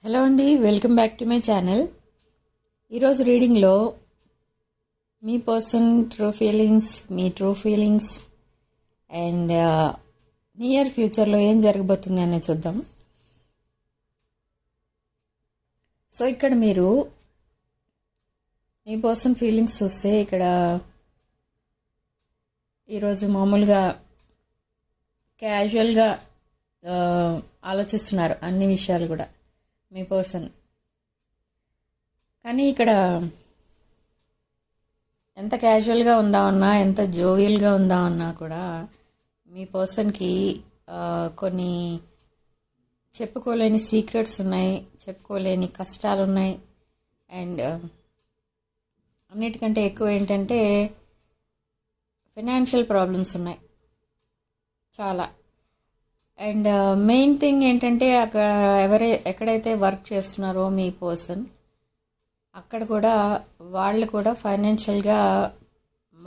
Hello అండి, welcome back to my channel. ఈరోజు రీడింగ్లో మీ person true feelings and near ఫ్యూచర్లో ఏం జరగబోతుంది అనేది చూద్దాం. సో ఇక్కడ మీరు మీ పర్సన్ ఫీలింగ్స్ చూస్తే ఇక్కడ ఈరోజు మామూలుగా క్యాజువల్గా ఆలోచిస్తున్నారు అన్ని విషయాలు కూడా మీ పర్సన్. కానీ ఇక్కడ ఎంత క్యాజువల్గా ఉందామన్నా, ఎంత జోవియల్గా ఉందామన్నా కూడా మీ పర్సన్కి కొన్ని చెప్పుకోలేని సీక్రెట్స్ ఉన్నాయి, చెప్పుకోలేని కష్టాలు ఉన్నాయి. అండ్ అన్నిటికంటే ఎక్కువ ఏంటంటే ఫైనాన్షియల్ ప్రాబ్లమ్స్ ఉన్నాయి చాలా. అండ్ మెయిన్ థింగ్ ఏంటంటే అక్కడ ఎక్కడైతే వర్క్ చేస్తున్నారో మీ పర్సన్, అక్కడ కూడా వాళ్ళు కూడా ఫైనాన్షియల్గా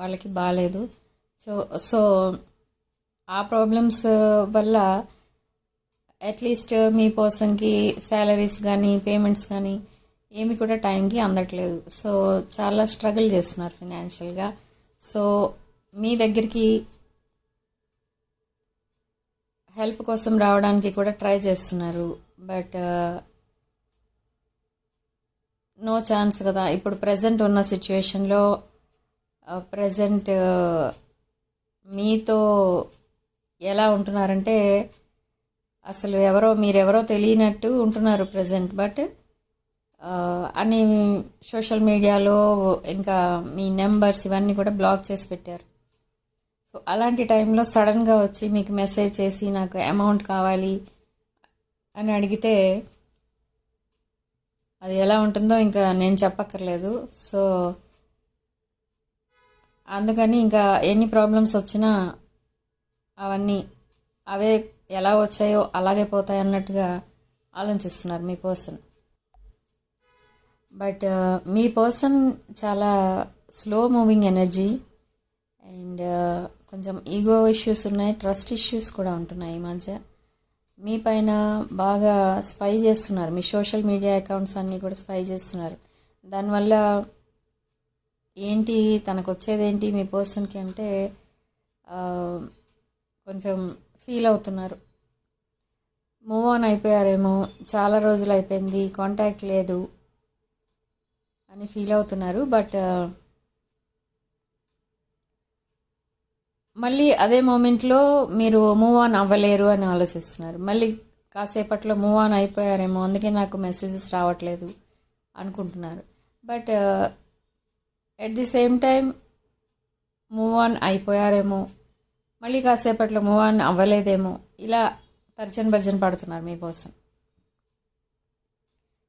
వాళ్ళకి బాగాలేదు. సో ఆ ప్రాబ్లమ్స్ వల్ల అట్లీస్ట్ మీ పర్సన్కి శాలరీస్ కానీ పేమెంట్స్ కానీ ఏమి కూడా టైంకి అందట్లేదు. సో చాలా స్ట్రగుల్ చేస్తున్నారు ఫైనాన్షియల్గా. సో మీ దగ్గరికి హెల్ప్ కోసం రావడానికి కూడా ట్రై చేస్తున్నారు. బట్ నో ఛాన్స్ కదా ఇప్పుడు ప్రజెంట్ ఉన్న సిచ్యువేషన్లో. ప్రజెంట్ మీతో ఎలా ఉంటున్నారంటే అసలు మీరెవరో తెలియనట్టు ఉంటున్నారు ప్రజెంట్. బట్ అన్ని సోషల్ మీడియాలో ఇంకా మీ నెంబర్స్ ఇవన్నీ కూడా బ్లాక్ చేసి పెట్టారు. సో అలాంటి టైంలో సడన్గా వచ్చి మీకు మెసేజ్ చేసి నాకు అమౌంట్ కావాలి అని అడిగితే అది ఎలా ఉంటుందో ఇంకా నేను చెప్పక్కర్లేదు. సో అందుకని ఇంకా ఎన్ని ప్రాబ్లమ్స్ వచ్చినా అవే ఎలా వచ్చాయో అలాగే పోతాయి అన్నట్టుగా ఆలోచిస్తున్నారు మీ పర్సన్. బట్ మీ పర్సన్ చాలా స్లో మూవింగ్ ఎనర్జీ అండ్ కొంచెం ఈగో ఇష్యూస్ ఉన్నాయి, ట్రస్ట్ ఇష్యూస్ కూడా ఉంటున్నాయి ఈ మధ్య. మీ పైన బాగా స్పై చేస్తున్నారు, మీ సోషల్ మీడియా అకౌంట్స్ అన్నీ కూడా స్పై చేస్తున్నారు. దానివల్ల ఏంటి తనకు వచ్చేదేంటి మీ పర్సన్కి అంటే కొంచెం ఫీల్ అవుతున్నారు. మూవ్ ఆన్ అయిపోయారేమో, చాలా రోజులు అయిపోయింది, కాంటాక్ట్ లేదు అని ఫీల్ అవుతున్నారు. బట్ మళ్ళీ అదే మూమెంట్లో మీరు మూవ్ ఆన్ అవ్వలేరు అని ఆలోచిస్తున్నారు. మళ్ళీ కాసేపట్లో మూవ్ ఆన్ అయిపోయారేమో, అందుకే నాకు మెసేజెస్ రావట్లేదు అనుకుంటున్నారు. But at the same time move on అయిపోయారేమో, మళ్ళీ కాసేపట్లో మూవ్ ఆన్ అవ్వలేదేమో, ఇలా తర్జన్ భర్జన్ పడుతున్నారు మీ కోసం.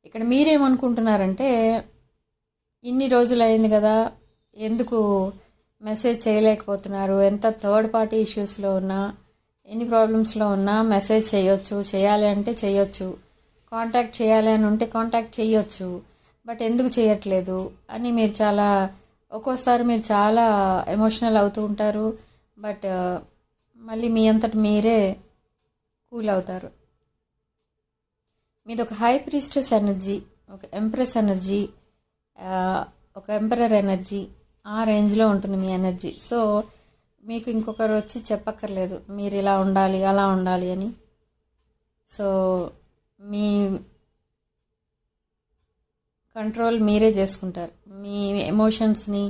ఇక్కడ మీరేమనుకుంటున్నారంటే ఇన్ని రోజులు అయింది కదా, ఎందుకు మెసేజ్ చేయలేకపోతున్నారు, ఎంత థర్డ్ పార్టీ ఇష్యూస్లో ఉన్నా, ఎన్ని ప్రాబ్లమ్స్లో ఉన్నా మెసేజ్ చేయొచ్చు, చేయాలి అంటే చేయొచ్చు, కాంటాక్ట్ చేయాలి అని ఉంటే కాంటాక్ట్ చేయొచ్చు, బట్ ఎందుకు చేయట్లేదు అని మీరు ఒక్కోసారి మీరు చాలా ఎమోషనల్ అవుతూ ఉంటారు. బట్ మళ్ళీ మీ అంతటి మీరే కూల్ అవుతారు. మీది ఒక హై ప్రీస్టెస్ ఎనర్జీ, ఒక ఎంప్రెస్ ఎనర్జీ, ఒక ఎంపరర్ ఎనర్జీ, ఆ రేంజ్లో ఉంటుంది మీ ఎనర్జీ. సో మీకు ఇంకొకరు వచ్చి చెప్పక్కర్లేదు మీరు ఇలా ఉండాలి అలా ఉండాలి అని. సో మీ కంట్రోల్ మీరే చేసుకుంటారు, మీ ఎమోషన్స్ని,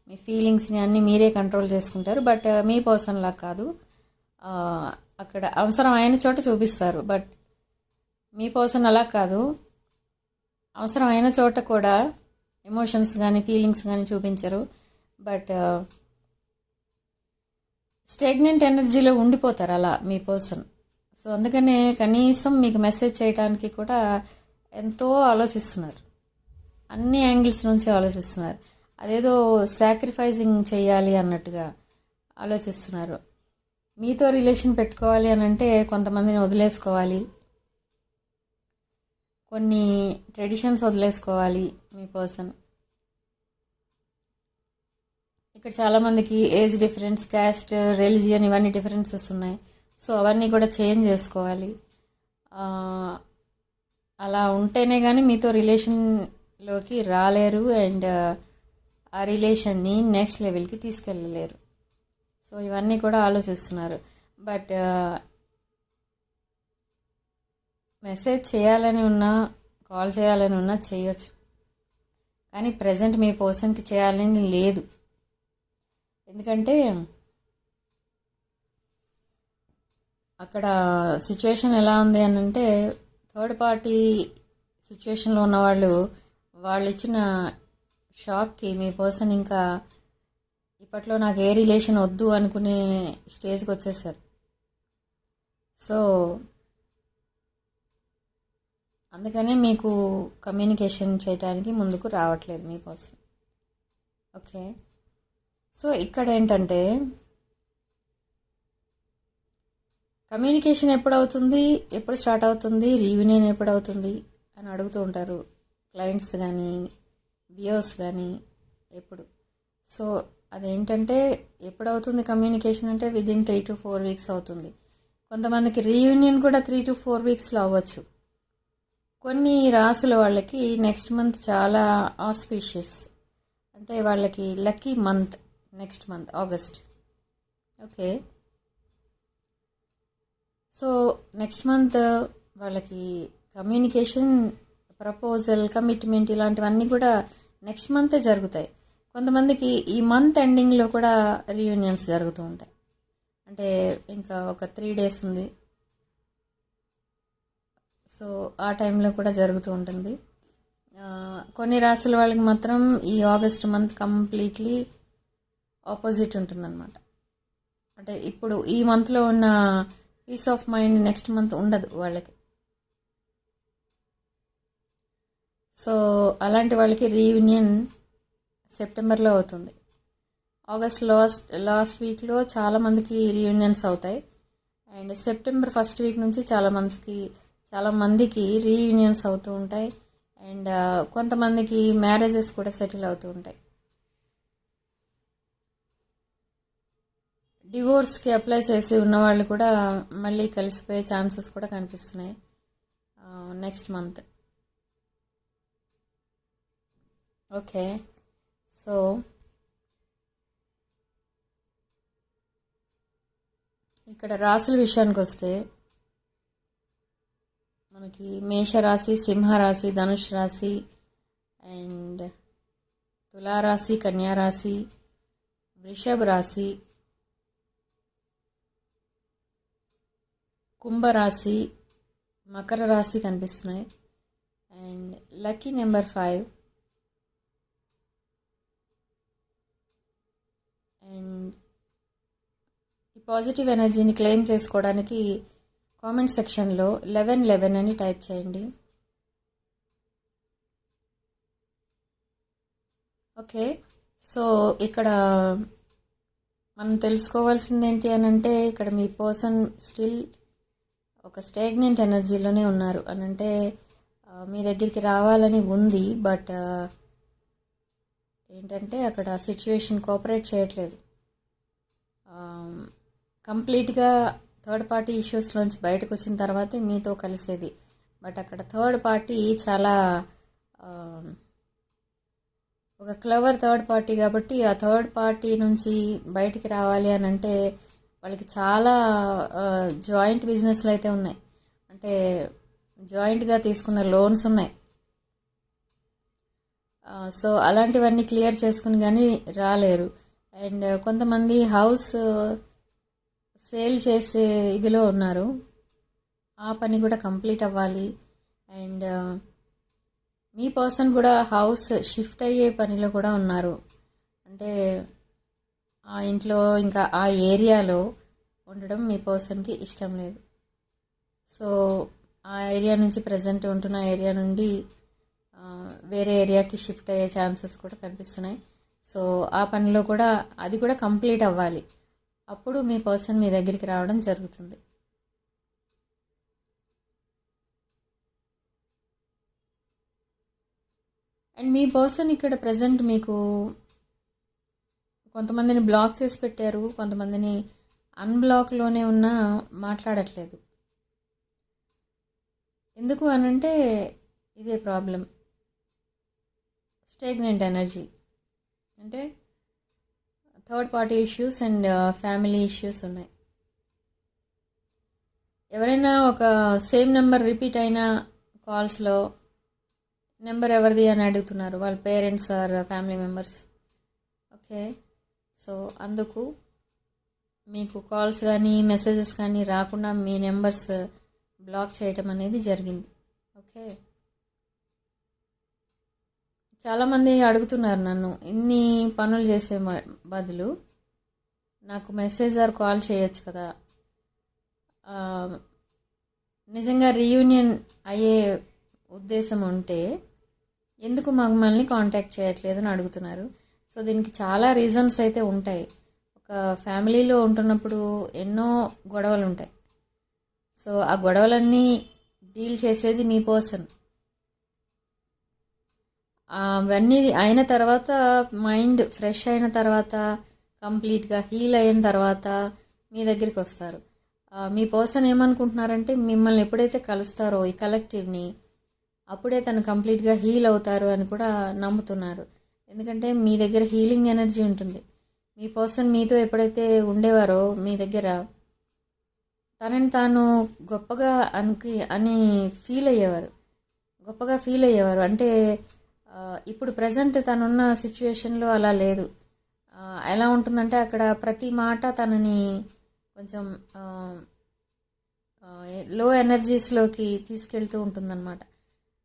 మీ ఫీలింగ్స్ని అన్నీ మీరే కంట్రోల్ చేసుకుంటారు. బట్ మీ పర్సన్లా కాదు, అక్కడ అవసరం అయిన చోట చూపిస్తారు. బట్ మీ పర్సన్ అలా కాదు, అవసరం అయిన చోట కూడా ఎమోషన్స్ కానీ ఫీలింగ్స్ కానీ చూపించరు. బట్ స్టాగ్నెంట్ ఎనర్జీలో ఉండిపోతారు అలా మీ పర్సన్. సో అందుకనే కనీసం మీకు మెసేజ్ చేయడానికి కూడా ఎంతో ఆలోచిస్తున్నారు, అన్ని యాంగిల్స్ నుంచి ఆలోచిస్తున్నారు. అదేదో సాక్రిఫైసింగ్ చేయాలి అన్నట్టుగా ఆలోచిస్తున్నారు. మీతో రిలేషన్ పెట్టుకోవాలి అని అంటే కొంతమందిని వదిలేసుకోవాలి, కొన్ని ట్రెడిషన్స్ వదిలేసుకోవాలి మీ పర్సన్. ఇక్కడ చాలామందికి ఏజ్ డిఫరెన్స్, క్యాస్ట్, రిలీజియన్ ఇవన్నీ డిఫరెన్సెస్ ఉన్నాయి. సో అవన్నీ కూడా చేంజ్ చేసుకోవాలి. అలా ఉంటేనే కానీ మీతో రిలేషన్లోకి రాలేరు అండ్ ఆ రిలేషన్ని నెక్స్ట్ లెవెల్కి తీసుకెళ్ళలేరు. సో ఇవన్నీ కూడా ఆలోచిస్తున్నారు. బట్ మెసేజ్ చేయాలని ఉన్నా, కాల్ చేయాలని ఉన్నా చేయొచ్చు, కానీ ప్రజెంట్ మీ పర్సన్కి చేయాలని లేదు. ఎందుకంటే అక్కడ సిచ్యువేషన్ ఎలా ఉంది అని అంటే, థర్డ్ పార్టీ సిచ్యువేషన్లో ఉన్న వాళ్ళు ఇచ్చిన షాక్కి మీ పర్సన్ ఇంకా ఇప్పట్లో నాకు ఏ రిలేషన్ వద్దు అనుకునే స్టేజ్కి వచ్చేసారు. సో అందుకనే మీకు కమ్యూనికేషన్ చేయడానికి ముందుకు రావట్లేదు మీ పర్సన్. ఓకే, సో ఇక్కడ ఏంటంటే కమ్యూనికేషన్ ఎప్పుడు అవుతుంది, ఎప్పుడు స్టార్ట్ అవుతుంది, రీయూనియన్ ఎప్పుడు అవుతుంది అని అడుగుతూ ఉంటారు క్లయింట్స్ కానీ వ్యూవర్స్ కానీ ఎప్పుడు. సో అదేంటంటే ఎప్పుడు అవుతుంది కమ్యూనికేషన్ అంటే విదిన్ 3 to 4 weeks అవుతుంది. కొంతమందికి రీయూనియన్ కూడా 3 to 4 weeksలో అవ్వచ్చు. కొన్ని రాసుల వాళ్ళకి నెక్స్ట్ మంత్ చాలా ఆస్పీషియస్, అంటే వాళ్ళకి lucky month next month August. Okay, so next month వాళ్ళకి కమ్యూనికేషన్, ప్రపోజల్, కమిట్మెంట్ ఇలాంటివన్నీ కూడా నెక్స్ట్ మంతే జరుగుతాయి. కొంతమందికి ఈ మంత్ ఎండింగ్లో కూడా రీయూనియన్స్ జరుగుతూ ఉంటాయి. అంటే ఇంకా ఒక 3 days ఉంది, సో ఆ టైంలో కూడా జరుగుతూ ఉంటుంది. కొన్ని రాసుల వాళ్ళకి మాత్రం ఈ ఆగస్ట్ మంత్ కంప్లీట్లీ ఆపోజిట్ ఉంటుందన్నమాట. అంటే ఇప్పుడు ఈ మంత్లో ఉన్న peace of mind next month ఉండదు వాళ్ళకి. సో అలాంటి వాళ్ళకి రీయూనియన్ సెప్టెంబర్లో అవుతుంది. ఆగస్ట్ లాస్ట్ వీక్లో చాలామందికి రీయూనియన్స్ అవుతాయి. అండ్ సెప్టెంబర్ ఫస్ట్ వీక్ నుంచి చాలా మందికి రీయూనియన్స్ అవుతూ ఉంటాయి. అండ్ కొంతమందికి మ్యారేజెస్ కూడా సెటిల్ అవుతూ ఉంటాయి. డివోర్స్కి అప్లై చేసి ఉన్నవాళ్ళు కూడా మళ్ళీ కలిసిపోయే ఛాన్సెస్ కూడా కనిపిస్తున్నాయి నెక్స్ట్ మంత్. ఓకే, సో ఇక్కడ రాశుల విషయానికి వస్తే మనకి మేషరాశి, సింహరాశి, ధనుష్ రాశి అండ్ తులారాశి, కన్యారాశి, వృషభ రాశి, కుంభరాశి, మకర రాశి కనిపిస్తున్నాయి. అండ్ లక్కీ నెంబర్ 5 అండ్ ఈ పాజిటివ్ ఎనర్జీని క్లెయిమ్ చేసుకోవడానికి కామెంట్ సెక్షన్లో 1111 అని టైప్ చేయండి. ఓకే, సో ఇక్కడ మనం తెలుసుకోవాల్సింది ఏంటి అని అంటే, ఇక్కడ మీ పర్సన్ స్టిల్ ఒక స్టాగ్నెంట్ ఎనర్జీలోనే ఉన్నారు అని అంటే మీ దగ్గరికి రావాలని ఉంది, బట్ ఏంటంటే అక్కడ సిచ్యువేషన్ కోఆపరేట్ చేయట్లేదు. కంప్లీట్గా థర్డ్ పార్టీ ఇష్యూస్లోంచి బయటకు వచ్చిన తర్వాతే మీతో కలిసేది. బట్ అక్కడ థర్డ్ పార్టీ చాలా ఒక క్లవర్ థర్డ్ పార్టీ కాబట్టి ఆ థర్డ్ పార్టీ నుంచి బయటికి రావాలి అని అంటే వాళ్ళకి చాలా జాయింట్ బిజినెస్లు అయితే ఉన్నాయి, అంటే జాయింట్గా తీసుకున్న లోన్స్ ఉన్నాయి. సో అలాంటివన్నీ క్లియర్ చేసుకుని కానీ రాలేరు. అండ్ కొంతమంది హౌస్ సేల్ చేసే ఇదిలో ఉన్నారు, ఆ పని కూడా కంప్లీట్ అవ్వాలి. అండ్ మీ పర్సన్ కూడా హౌస్ షిఫ్ట్ అయ్యే పనిలో కూడా ఉన్నారు, అంటే ఆ ఇంట్లో ఇంకా ఆ ఏరియాలో ఉండడం మీ పర్సన్కి ఇష్టం లేదు. సో ఆ ఏరియా నుంచి ప్రజెంట్ ఉంటున్న ఏరియా నుండి వేరే ఏరియాకి షిఫ్ట్ అయ్యే ఛాన్సెస్ కూడా కనిపిస్తున్నాయి. సో ఆ పనిలో కూడా అది కూడా కంప్లీట్ అవ్వాలి, అప్పుడు మీ పర్సన్ మీ దగ్గరికి రావడం జరుగుతుంది. అండ్ మీ పర్సన్ ఇక్కడ ప్రజెంట్ మీకు కొంతమందిని బ్లాక్ చేసి పెట్టారు, కొంతమందిని అన్బ్లాక్లోనే ఉన్నా మాట్లాడట్లేదు. ఎందుకు అనంటే ఇదే ప్రాబ్లం, స్టేగ్నెంట్ ఎనర్జీ అంటే third party issues and family issues ఉన్నాయి. ఎవరైనా ఒక సేమ్ నెంబర్ రిపీట్ అయిన కాల్స్లో నెంబర్ ఎవరిది అని అడుగుతున్నారు, వాళ్ళ parents or family members. Okay, so అందుకు మీకు కాల్స్ కానీ మెసేజెస్ కానీ రాకుండా మీ నెంబర్స్ బ్లాక్ చేయటం అనేది జరిగింది. ఓకే, చాలామంది అడుగుతున్నారు నన్ను, ఇన్ని పనులు చేసే బదులు నాకు మెసేజ్ ఆర్ కాల్ చేయొచ్చు కదా, నిజంగా రీయూనియన్ అయ్యే ఉద్దేశం ఉంటే ఎందుకు మమ్మల్ని కాంటాక్ట్ చేయట్లేదు అని అడుగుతున్నారు. సో దీనికి చాలా రీజన్స్ అయితే ఉంటాయి. ఒక ఫ్యామిలీలో ఉంటున్నప్పుడు ఎన్నో గొడవలు ఉంటాయి. సో ఆ గొడవలన్నీ డీల్ చేసేది మీ పర్సన్. అవన్నీ అయిన తర్వాత, మైండ్ ఫ్రెష్ అయిన తర్వాత, కంప్లీట్గా హీల్ అయిన తర్వాత మీ దగ్గరికి వస్తారు. మీ పర్సన్ ఏమనుకుంటున్నారంటే మిమ్మల్ని ఎప్పుడైతే కలుస్తారో ఈ కలెక్టివ్ని, అప్పుడే తను కంప్లీట్గా హీల్ అవుతారు అని కూడా నమ్ముతున్నారు. ఎందుకంటే మీ దగ్గర హీలింగ్ ఎనర్జీ ఉంటుంది. మీ పర్సన్ మీతో ఎప్పుడైతే ఉండేవారో మీ దగ్గర, తనని తాను గొప్పగా అని ఫీల్ అయ్యేవారు. అంటే ఇప్పుడు ప్రజెంట్ తనున్న సిచ్యువేషన్లో అలా లేదు. ఎలా ఉంటుందంటే అక్కడ ప్రతి మాట తనని కొంచెం లో ఎనర్జీస్లోకి తీసుకెళ్తూ ఉంటుందన్నమాట.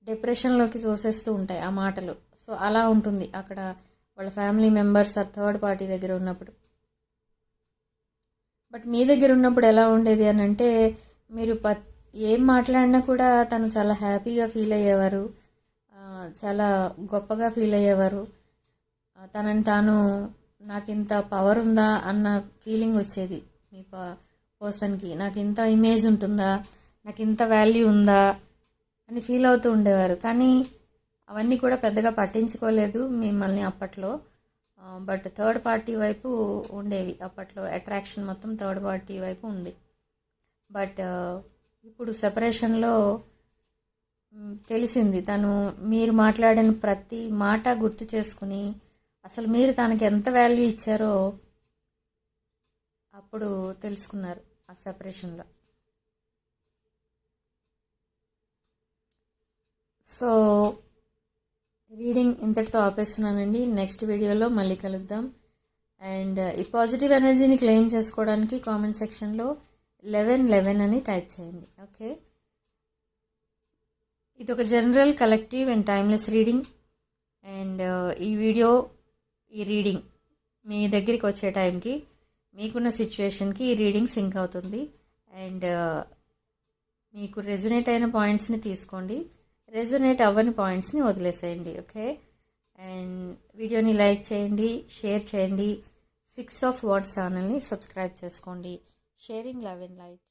డిప్రెషన్లోకి తోసేస్తూ ఉంటాయి ఆ మాటలు. సో అలా ఉంటుంది అక్కడ వాళ్ళ ఫ్యామిలీ మెంబర్స్ ఆ థర్డ్ పార్టీ దగ్గర ఉన్నప్పుడు. బట్ మీ దగ్గర ఉన్నప్పుడు ఎలా ఉండేది అని అంటే, మీరు ఏం మాట్లాడినా కూడా తను చాలా హ్యాపీగా ఫీల్ అయ్యేవారు, చాలా గొప్పగా ఫీల్ అయ్యేవారు. తనని తాను నాకు ఇంత పవర్ ఉందా అన్న ఫీలింగ్ వచ్చేది మీ పర్సన్కి. నాకు ఇంత ఇమేజ్ ఉంటుందా, నాకు ఇంత వాల్యూ ఉందా అని ఫీల్ అవుతూ ఉండేవారు. కానీ అవన్నీ కూడా పెద్దగా పట్టించుకోలేదు మిమ్మల్ని అప్పట్లో. బట్ థర్డ్ పార్టీ వైపు ఉండేవి అప్పట్లో. అట్రాక్షన్ మొత్తం థర్డ్ పార్టీ వైపు ఉంది. బట్ ఇప్పుడు సెపరేషన్లో తెలిసింది, తను మీరు మాట్లాడిన ప్రతి మాట గుర్తు చేసుకుని అసలు మీరు తనకి ఎంత వాల్యూ ఇచ్చారో అప్పుడు తెలుసుకున్నారు ఆ సెపరేషన్లో. సో రీడింగ్ ఇంతటితో ఆపేస్తున్నానండి. నెక్స్ట్ వీడియోలో మళ్ళీ కలుద్దాం. అండ్ ఈ పాజిటివ్ ఎనర్జీని క్లెయిమ్ చేసుకోవడానికి కామెంట్ సెక్షన్లో 1111 అని టైప్ చేయండి. ఓకే, ఇది ఒక general, collective and timeless reading. And ఈ రీడింగ్ మీ దగ్గరికి వచ్చే టైంకి మీకున్న సిచ్యువేషన్కి ఈ రీడింగ్ సింక్ అవుతుంది. అండ్ మీకు రెజొనేట్ అయిన పాయింట్స్ని తీసుకోండి, రెజొనేట్ అవ్వని పాయింట్స్ని వదిలేసేయండి. ఓకే, అండ్ వీడియోని లైక్ చేయండి, షేర్ చేయండి. 6 of Wands ఛానల్ని సబ్స్క్రైబ్ చేసుకోండి. Sharing love and light.